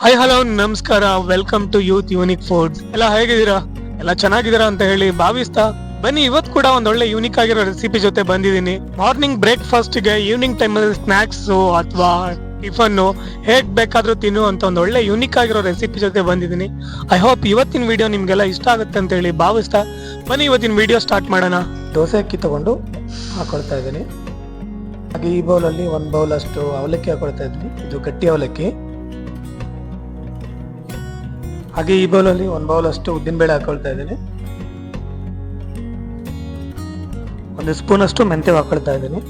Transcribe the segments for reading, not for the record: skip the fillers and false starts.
Hi hello ನಮಸ್ಕಾರ, welcome to Youth Unique Foods. ಎಲ್ಲ ಹೇಗಿದ್ದೀರಾ? ಎಲ್ಲ ಚೆನ್ನಾಗಿದ್ದೀರಾ ಅಂತ ಹೇಳಿ ಭಾವಿಸ್ತಾ ಬನ್ನಿ, ಇವತ್ತು ಕೂಡ ಒಂದೊಳ್ಳೆ ಯೂನಿಕ್ ಆಗಿರೋ ರೆಸಿಪಿ ಜೊತೆ ಬಂದಿದ್ದೀನಿ. ಮಾರ್ನಿಂಗ್ ಬ್ರೇಕ್ಫಾಸ್ಟ್ ಗೆ, ಈವ್ನಿಂಗ್ ಟೈಮ್ ಅಲ್ಲಿ ಸ್ನಾಕ್ಸ್ ಅಥವಾ ಟಿಫನ್ ಹೇಗ್ ಬೇಕಾದ್ರೂ ತಿನ್ನು ಅಂತ ಒಂದು ಒಳ್ಳೆ ಯೂನಿಕ್ ಆಗಿರೋ ರೆಸಿಪಿ ಜೊತೆ ಬಂದಿದ್ದೀನಿ. ಐ ಹೋಪ್ ಇವತ್ತಿನ ವಿಡಿಯೋ ನಿಮ್ಗೆಲ್ಲ ಇಷ್ಟ ಆಗುತ್ತೆ ಅಂತ ಹೇಳಿ ಭಾವಿಸ್ತಾ ಬನ್ನಿ ಇವತ್ತಿನ ವಿಡಿಯೋ ಸ್ಟಾರ್ಟ್ ಮಾಡೋಣ. ದೋಸೆ ಅಕ್ಕಿ ತಗೊಂಡು ಹಾಕೊಳ್ತಾ ಇದ್ದೀನಿ. ಹಾಗೆ ಈ ಬೌಲಲ್ಲಿ ಒಂದು ಬೌಲ್ ಅಷ್ಟು ಅವಲಕ್ಕಿ ಹಾಕೊಳ್ತಾ ಇದ್ದೀನಿ. ಇದು ಗಟ್ಟಿ ಅವಲಕ್ಕಿ. ಹಾಗೆ ಈ ಬೌಲಲ್ಲಿ ಒಂದು ಬೌಲ್ ಅಷ್ಟು ಉದ್ದಿನಬೇಳೆ ಹಾಕೊಳ್ತಾ ಇದ್ದೀನಿ. ಒಂದು ಸ್ಪೂನ್ ಅಷ್ಟು ಮೆಂತ್ಯ ಹಾಕೊಳ್ತಾ ಇದ್ದೀನಿ.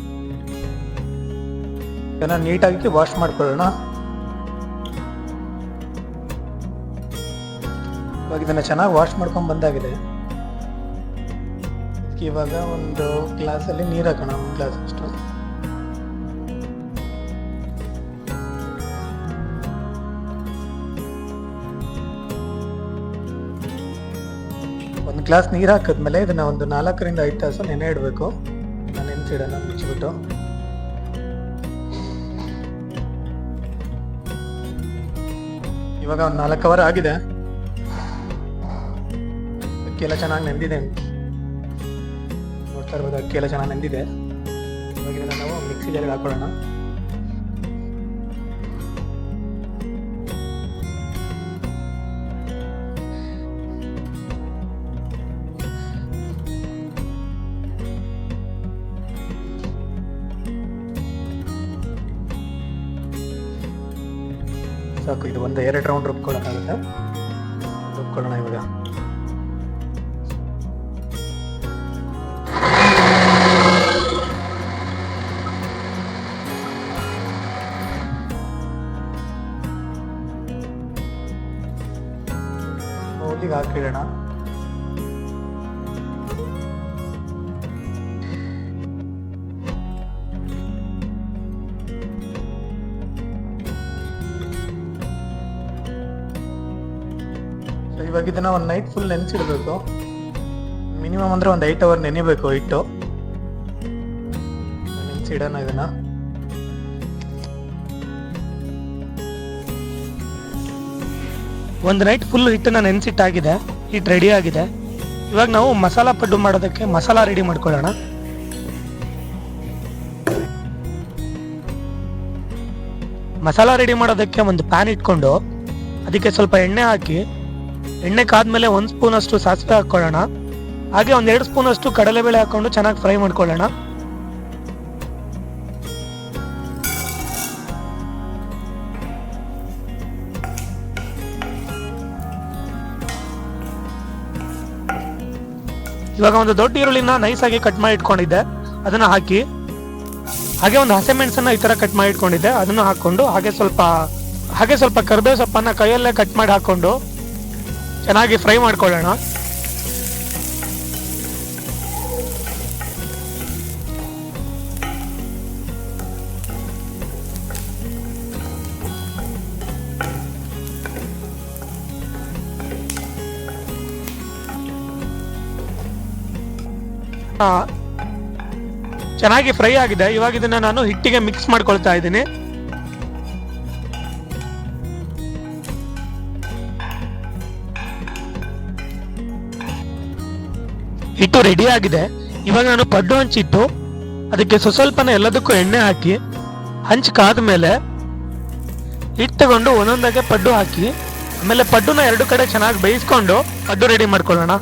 ಇದನ್ನ ನೀಟಾಗಿ ವಾಶ್ ಮಾಡ್ಕೊಳ್ಳೋಣ. ಇವಾಗ ಇದನ್ನ ಚೆನ್ನಾಗಿ ವಾಶ್ ಮಾಡ್ಕೊಂಡು ಬಂದಾಗಿದೆ. ಇವಾಗ ಒಂದು ಗ್ಲಾಸಲ್ಲಿ ನೀರು ಹಾಕೋಣ, ಒಂದು ಗ್ಲಾಸ್ ಅಷ್ಟು. ಒಂದು ಗ್ಲಾಸ್ ನೀರು ಹಾಕಿದ್ಮೇಲೆ ಇದನ್ನ ಒಂದು 4ರಿಂದ 5 ತಾಸು ನೆನೆ ಇಡಬೇಕು. ನೆನೆಸಿಡೋಣ ಮುಚ್ಚಿಬಿಟ್ಟು. ಇವಾಗ ಒಂದು 4 ಅವರ್ ಆಗಿದೆ. ಅಕ್ಕಿ ಎಲ್ಲ ಚೆನ್ನಾಗಿ ನೆಂದಿದೆ, ನೋಡ್ತಾ ಇರ್ಬೋದು. ಅಕ್ಕಿ ಎಲ್ಲ ಚೆನ್ನಾಗಿ ನೆಂದಿದೆ. ಇವಾಗ ಇದನ್ನ ನಾವು ಮಿಕ್ಸಿ ಜಾರಿಗೆ ಹಾಕೊಳ್ಳೋಣ. ಸಾಕು, ಇದು ಒಂದು 2 ರೌಂಡ್ ರುಬ್ಕೊಳ್ಳೋಕ್ಕಾಗುತ್ತೆ. ರುಬ್ಕೊಳ್ಳೋಣ ಇವಾಗ. ಬೌಲಿಗೆ ಹಾಕಿಡೋಣ. ಇವಾಗ ಇದನ್ನ ಒಂದು ನೈಟ್ ಫುಲ್ ನೆನೆಸಿಡ್ಬೇಕು. ಮಿನಿಮಮ್ ಅಂದ್ರೆ ಒಂದು 8 ಅವರ್ ನೆನಿಬೇಕು ಹಿಟ್ಟು. ನೆನೆಸಿಡೋಣ ಇದನ್ನ. ಒಂದು ನೈಟ್ ಫುಲ್ ಹಿಟ್ಟನ್ನ ನೆನೆಸಿಟ್ಟಾಗಿದೆ. ಹಿಟ್ಟು ರೆಡಿ ಆಗಿದೆ. ಇವಾಗ ನಾವು ಮಸಾಲಾ ಪಡ್ಡು ಮಾಡೋದಕ್ಕೆ ಮಸಾಲಾ ರೆಡಿ ಮಾಡ್ಕೊಳ್ಳೋಣ. ಮಸಾಲಾ ರೆಡಿ ಮಾಡೋದಕ್ಕೆ ಒಂದು ಪ್ಯಾನ್ ಇಟ್ಕೊಂಡು ಅದಕ್ಕೆ ಸ್ವಲ್ಪ ಎಣ್ಣೆ ಹಾಕಿ, ಎಣ್ಣೆ ಕಾದ್ಮೇಲೆ 1 ಸ್ಪೂನ್ ಅಷ್ಟು ಸಾಸಿವೆ ಹಾಕೊಳ್ಳೋಣ. ಹಾಗೆ 2 ಸ್ಪೂನ್ ಅಷ್ಟು ಕಡಲೆಬೇಳೆ ಹಾಕೊಂಡು ಚೆನ್ನಾಗಿ ಫ್ರೈ ಮಾಡ್ಕೊಳ್ಳೋಣ. ಇವಾಗ ಒಂದು ದೊಡ್ಡ ಈರುಳ್ಳಿನ ನೈಸ್ ಆಗಿ ಕಟ್ ಮಾಡಿ ಇಟ್ಕೊಂಡಿದ್ದೆ, ಅದನ್ನ ಹಾಕಿ, ಹಾಗೆ ಒಂದು ಹಸಿಮೆಣಸನ್ನ ಈ ತರ ಕಟ್ ಮಾಡಿ ಇಟ್ಕೊಂಡಿದ್ದೆ, ಅದನ್ನ ಹಾಕೊಂಡು, ಹಾಗೆ ಸ್ವಲ್ಪ ಕರಿಬೇವು ಸೊಪ್ಪನ್ನ ಕೈಯಲ್ಲೇ ಕಟ್ ಮಾಡಿ ಹಾಕೊಂಡು ಚೆನ್ನಾಗಿ ಫ್ರೈ ಮಾಡ್ಕೊಳ್ಳೋಣ. ಚೆನ್ನಾಗಿ ಫ್ರೈ ಆಗಿದೆ. ಇವಾಗ ಇದನ್ನ ನಾನು ಹಿಟ್ಟಿಗೆ ಮಿಕ್ಸ್ ಮಾಡ್ಕೊಳ್ತಾ ಇದ್ದೀನಿ. ಹಿಟ್ಟು ರೆಡಿ ಆಗಿದೆ. ಇವಾಗ ನಾನು ಪಡ್ಡು ಹಂಚಿಟ್ಟು ಅದಕ್ಕೆ ಸ್ವಲ್ಪನ ಎಲ್ಲದಕ್ಕೂ ಎಣ್ಣೆ ಹಾಕಿ, ಹಂಚ್ಕಾದ್ಮೇಲೆ ಹಿಟ್ಟು ತಗೊಂಡು ಒಂದೊಂದಾಗೆ ಪಡ್ಡು ಹಾಕಿ, ಆಮೇಲೆ ಪಡ್ಡುನ 2 ಕಡೆ ಚೆನ್ನಾಗಿ ಬೇಯಿಸ್ಕೊಂಡು ಪಡ್ಡು ರೆಡಿ ಮಾಡ್ಕೊಳ್ಳೋಣ.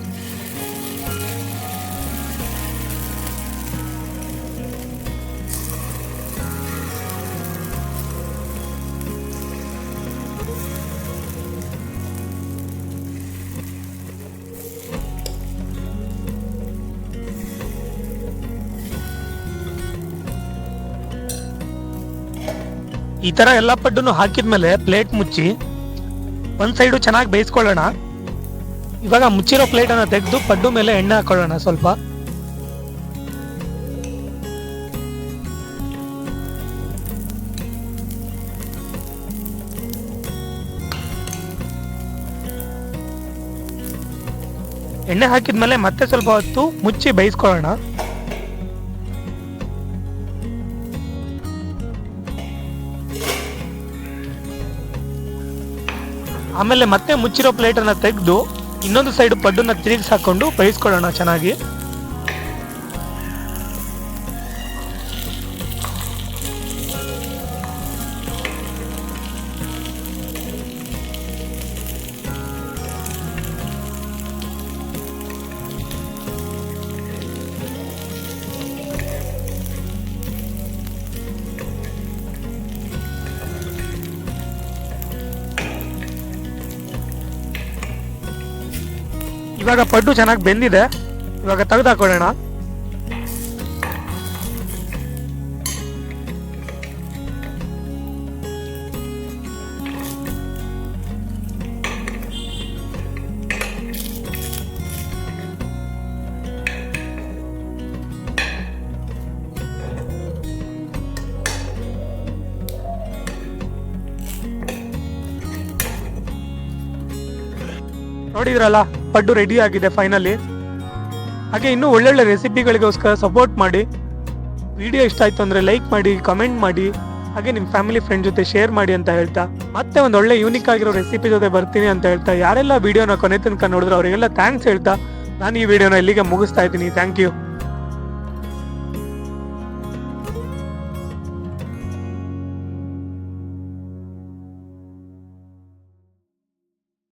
ಈ ತರ ಎಲ್ಲ ಪಡ್ಡುನು ಹಾಕಿದ್ಮೇಲೆ ಪ್ಲೇಟ್ ಮುಚ್ಚಿ ಒಂದ್ ಸೈಡು ಚೆನ್ನಾಗಿ ಬೇಯಿಸ್ಕೊಳ್ಳೋಣ. ಇವಾಗ ಮುಚ್ಚಿರೋ ಪ್ಲೇಟ್ ಅನ್ನ ತೆಗೆದು ಪಡ್ಡು ಮೇಲೆ ಎಣ್ಣೆ ಹಾಕೊಳ್ಳೋಣ ಸ್ವಲ್ಪ. ಎಣ್ಣೆ ಹಾಕಿದ್ಮೇಲೆ ಮತ್ತೆ ಸ್ವಲ್ಪ ಹೊತ್ತು ಮುಚ್ಚಿ ಬೇಯಿಸ್ಕೊಳ್ಳೋಣ. ಆಮೇಲೆ ಮತ್ತೆ ಮುಚ್ಚಿರೋ ಪ್ಲೇಟ್ ಅನ್ನ ತೆಗೆದು ಇನ್ನೊಂದು ಸೈಡ್ ಪಡ್ಡನ್ನ ತಿರುಗಿಸಿ ಹಾಕೊಂಡು ಬೇಯಿಸ್ಕೊಳ್ಳೋಣ ಚೆನ್ನಾಗಿ. ಇವಾಗ ಪಡ್ಡು ಚೆನ್ನಾಗಿ ಬೆಂದಿದೆ, ಇವಾಗ ತೆಗೆದು ಹಾಕೊಳ್ಳೋಣ. ನೋಡಿದ್ರಲ್ಲ, ಪಡ್ಡು ರೆಡಿ ಆಗಿದೆ ಫೈನಲಿ. ಹಾಗೆ ಇನ್ನೂ ಒಳ್ಳೊಳ್ಳೆ ರೆಸಿಪಿಗಳಿಗೋಸ್ಕರ ಸಪೋರ್ಟ್ ಮಾಡಿ. ವಿಡಿಯೋ ಇಷ್ಟ ಆಯ್ತು ಅಂದ್ರೆ ಲೈಕ್ ಮಾಡಿ, ಕಮೆಂಟ್ ಮಾಡಿ, ಹಾಗೆ ನಿಮ್ಮ ಫ್ಯಾಮಿಲಿ ಫ್ರೆಂಡ್ ಜೊತೆ ಶೇರ್ ಮಾಡಿ ಅಂತ ಹೇಳ್ತಾ, ಮತ್ತೆ ಒಂದು ಒಳ್ಳೆ ಯೂನಿಕ್ ಆಗಿರೋ ರೆಸಿಪಿ ಜೊತೆ ಬರ್ತೀನಿ ಅಂತ ಹೇಳ್ತಾ, ಯಾರೆಲ್ಲ ವಿಡಿಯೋನ ಕೊನೆ ತನಕ ನೋಡಿದ್ರೆ ಅವರಿಗೆಲ್ಲ ಥ್ಯಾಂಕ್ಸ್ ಹೇಳ್ತಾ ನಾನು ಈ ವಿಡಿಯೋನ ಇಲ್ಲಿಗೆ ಮುಗಿಸ್ತಾ ಇದ್ದೀನಿ. Thank you.